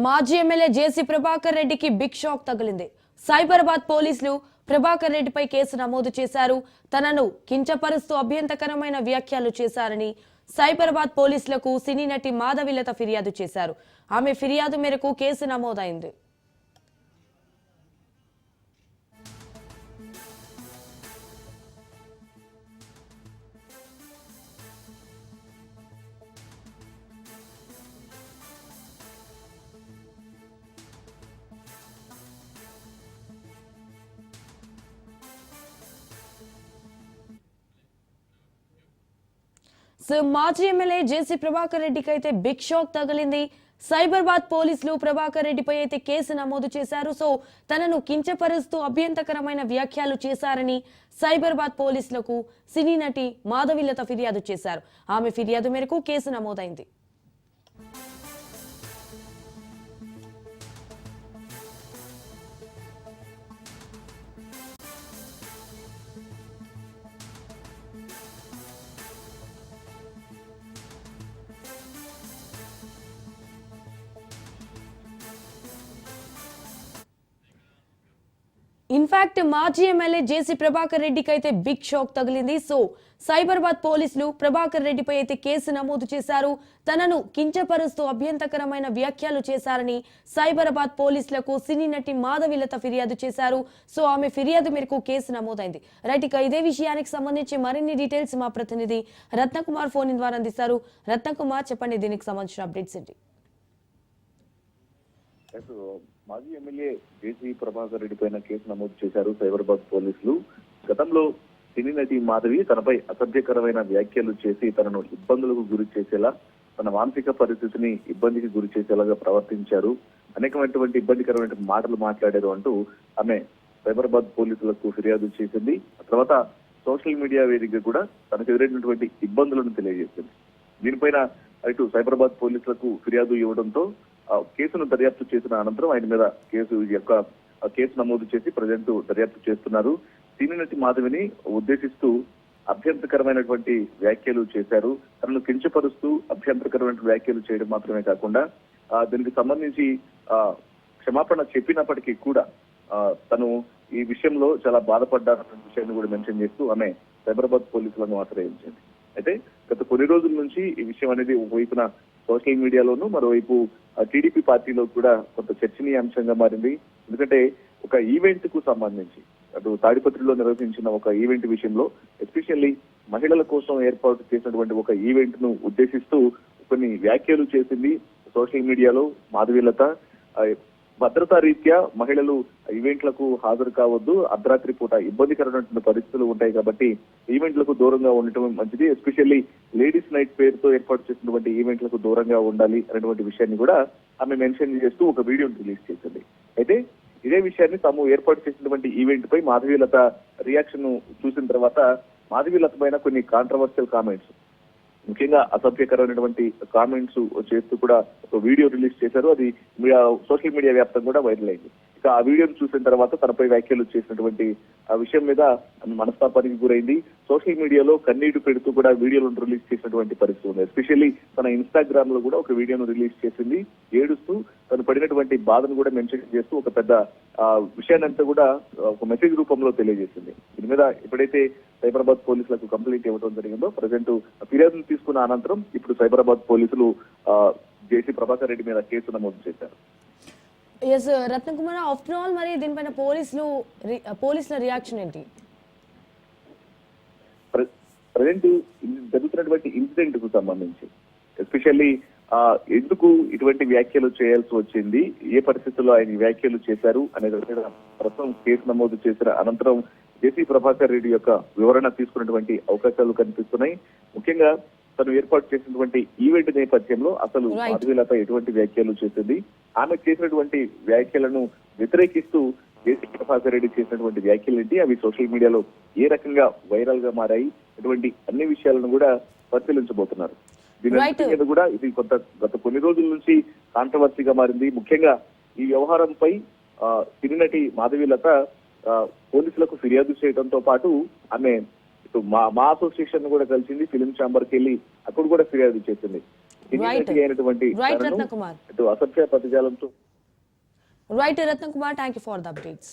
మాజీ ఎమ్మెల్యే జేసీ ప్రభాకర్ రెడ్డికి big shock తగిలింది. సైబరాబాద్ పోలీసులు ప్రభాకర్ రెడ్డిపై కేసు నమోదు చేశారు. తనను కించపరుస్తూ అభ్యంతరకరమైన వ్యాఖ్యలు చేశారని సైబరాబాద్ పోలీసులకు సినీ నటి మాధవిలత ఫిర్యాదు చేశారు. ఆమె ఫిర్యాదు మేరకు కేసు నమోదైంది. మాజీ ఎమ్మెల్యే జేసీ ప్రభాకర్ రెడ్డికి అయితే బిగ్ షాక్ తగిలింది. సైబరాబాద్ పోలీసులు ప్రభాకర్ రెడ్డిపై అయితే కేసు నమోదు చేశారు. తనను కించపరుస్తూ అభ్యంతరకరమైన వ్యాఖ్యలు చేశారని సైబరాబాద్ పోలీసులకు సినీ నటి మాధవిలత ఫిర్యాదు చేశారు. ఆమె ఫిర్యాదు మేరకు కేసు నమోదైంది. ఇన్ఫాక్ట్ మాజీ ఎమ్మెల్యే జేసీ ప్రభాకర్ రెడ్డికి అయితే బిగ్ షాక్ తగిలింది. సైబరాబాద్ పోలీసులు ప్రభాకర్ రెడ్డిపై అయితే కేసు నమోదు చేశారు. తనను కించపరుస్తూ అభ్యంతరకరమైన వ్యాఖ్యలు చేశారని సైబరాబాద్ పోలీసులకు సినీ నటి మాధవిలత ఫిర్యాదు చేశారు. ఆమె ఫిర్యాదు మేరకు కేసు నమోదైంది. రైట్, ఇక ఇదే విషయానికి సంబంధించి మరిన్ని డీటెయిల్స్ మా ప్రతినిధి రత్నకుమార్ ఫోన్ ద్వారా అందిస్తారు. రత్నకుమార్, చెప్పండి, దీనికి సంబంధించిన అప్డేట్స్ ఏంటి? మాజీ ఎమ్మెల్యే జేసీ ప్రభాకర్ రెడ్డి పైన కేసు నమోదు చేశారు సైబరాబాద్ పోలీసులు. గతంలో సినీ నటి మాధవి తనపై అసభ్యకరమైన వ్యాఖ్యలు చేసి తనను ఇబ్బందులకు గురి చేసేలా, తన మానసిక పరిస్థితిని ఇబ్బందికి గురి చేసేలాగా ప్రవర్తించారు, అనేకమైనటువంటి ఇబ్బందికరమైన మాటలు మాట్లాడారు అంటూ ఆమె సైబరాబాద్ పోలీసులకు ఫిర్యాదు చేసింది. ఆ తర్వాత సోషల్ మీడియా వేదికగా కూడా తనకు ఎదురైనటువంటి ఇబ్బందులను తెలియజేసింది. దీనిపైన అటు సైబరాబాద్ పోలీసులకు ఫిర్యాదు ఇవ్వడంతో కేసును దర్యాప్తు చేసిన అనంతరం ఆయన మీద కేసు నమోదు చేసి ప్రజెంట్ దర్యాప్తు చేస్తున్నారు. సినీ నటి మాధవిని ఉద్దేశిస్తూ అభ్యంతరకరమైనటువంటి వ్యాఖ్యలు చేశారు. తనను కించపరుస్తూ అభ్యంతరకరమైన వ్యాఖ్యలు చేయడం మాత్రమే కాకుండా దీనికి సంబంధించి క్షమాపణ చెప్పినప్పటికీ కూడా తను ఈ విషయంలో చాలా బాధపడ్డారన్న విషయాన్ని కూడా మెన్షన్ చేస్తూ ఆమె సైబరాబాద్ పోలీసులను ఆశ్రయించింది. అయితే గత కొన్ని రోజుల నుంచి ఈ విషయం అనేది ఒకవైపున సోషల్ మీడియాలోనూ, మరోవైపు టీడీపీ పార్టీలో కూడా కొంత చర్చనీయాంశంగా మారింది. ఎందుకంటే ఒక ఈవెంట్ కు సంబంధించి అటు తాడిపత్రిలో నిర్వహించిన ఒక ఈవెంట్ విషయంలో, ఎస్పెషల్లీ మహిళల కోసం ఏర్పాటు చేసినటువంటి ఒక ఈవెంట్ ను ఉద్దేశిస్తూ కొన్ని వ్యాఖ్యలు చేసింది సోషల్ మీడియాలో మాధవిలత. భద్రతా రీత్యా మహిళలు ఈవెంట్లకు హాజరు కావద్దు, అర్ధరాత్రి పూట ఇబ్బందికరమైనటువంటి పరిస్థితులు ఉంటాయి కాబట్టి ఈవెంట్లకు దూరంగా ఉండటం మంచిది, ఎస్పెషల్లీ లేడీస్ నైట్ పేరుతో ఏర్పాటు చేసినటువంటి ఈవెంట్లకు దూరంగా ఉండాలి అనేటువంటి విషయాన్ని కూడా ఆమె మెన్షన్ చేస్తూ ఒక వీడియోని రిలీజ్ చేసింది. అయితే ఇదే విషయాన్ని తాము ఏర్పాటు చేసినటువంటి ఈవెంట్ పై మాధవిలత రియాక్షన్ చూసిన తర్వాత మాధవిలత పైన కొన్ని కాంట్రవర్షియల్ కామెంట్స్, ముఖ్యంగా అసభ్యకరమైనటువంటి కామెంట్స్ చేస్తూ కూడా ఒక వీడియో రిలీజ్ చేశారు. అది సోషల్ మీడియా వ్యాప్తంగా కూడా వైరల్ అయింది. ఇక ఆ వీడియోను చూసిన తర్వాత తనపై వ్యాఖ్యలు చేసినటువంటి ఆ విషయం మీద మనస్తాపానికి గురైంది. సోషల్ మీడియాలో కన్నీటి పెడుతూ కూడా వీడియోలను రిలీజ్ చేసినటువంటి పరిస్థితి ఉంది. ఎస్పెషల్లీ తన ఇన్స్టాగ్రామ్ లో కూడా ఒక వీడియోను రిలీజ్ చేసింది. ఏడుస్తూ తను పడినటువంటి బాధను కూడా మెన్షన్ చేస్తూ ఒక పెద్ద విషయాన్ని అంతా కూడా ఒక మెసేజ్ రూపంలో తెలియజేసింది. దీని మీద ఎప్పుడైతే సైబరాబాద్ పోలీసులకు కంప్లైంట్ ఇవ్వడం జరిగిందో, ప్రజెంట్ ఫిర్యాదును తీసుకున్న అనంతరం ఇప్పుడు సైబరాబాద్ పోలీసులు జేసీ ప్రభాకర్ రెడ్డి మీద కేసు నమోదు చేశారు. రత్నకుమార్, ఆఫ్టర్ ఆల్ మరి దీనిపైన పోలీసుల రియాక్షన్ ఏంటి? ప్రజెంట్ జరుగుతున్నటువంటి ఇన్సిడెంట్ కు సంబంధించి ఎస్పెషల్లీ ఎందుకు ఇటువంటి వ్యాఖ్యలు చేయాల్సి వచ్చింది, ఏ పరిస్థితుల్లో ఆయన వ్యాఖ్యలు చేశారు అనేది ప్రస్తుతం కేసు నమోదు చేసిన అనంతరం జేసీ ప్రభాకర్ రెడ్డి యొక్క వివరణ తీసుకున్నటువంటి అవకాశాలు కనిపిస్తున్నాయి. ముఖ్యంగా తను ఏర్పాటు చేసినటువంటి ఈవెంట్ నేపథ్యంలో అసలు మాధవిలత ఎటువంటి వ్యాఖ్యలు చేసింది, ఆమె చేసినటువంటి వ్యాఖ్యలను వ్యతిరేకిస్తూ జేసీ ప్రభాకర్ రెడ్డి చేసినటువంటి వ్యాఖ్యలు ఏంటి, అవి సోషల్ మీడియాలో ఏ రకంగా వైరల్ గా మారాయి, ఇటువంటి అన్ని విషయాలను కూడా పరిశీలించబోతున్నారు. దీని కూడా ఇది గత కొన్ని రోజుల నుంచి కాంట్రవర్సీగా మారింది. ముఖ్యంగా ఈ వ్యవహారంపై సినీ నటి మాధవిలత పోలీసులకు ఫిర్యాదు చేయడంతో పాటు ఆమె మా అసోసియేషన్ కూడా కలిసింది, ఫిలిం ఛాంబర్కి వెళ్ళి అక్కడ కూడా ఫిర్యాదు చేసింది. సినీ Right. నటి అయినటువంటి Right, తనను Ratnakumar. ఇటు అసభ్య పదజాలంతో Right, Ratnakumar, thank you for the updates.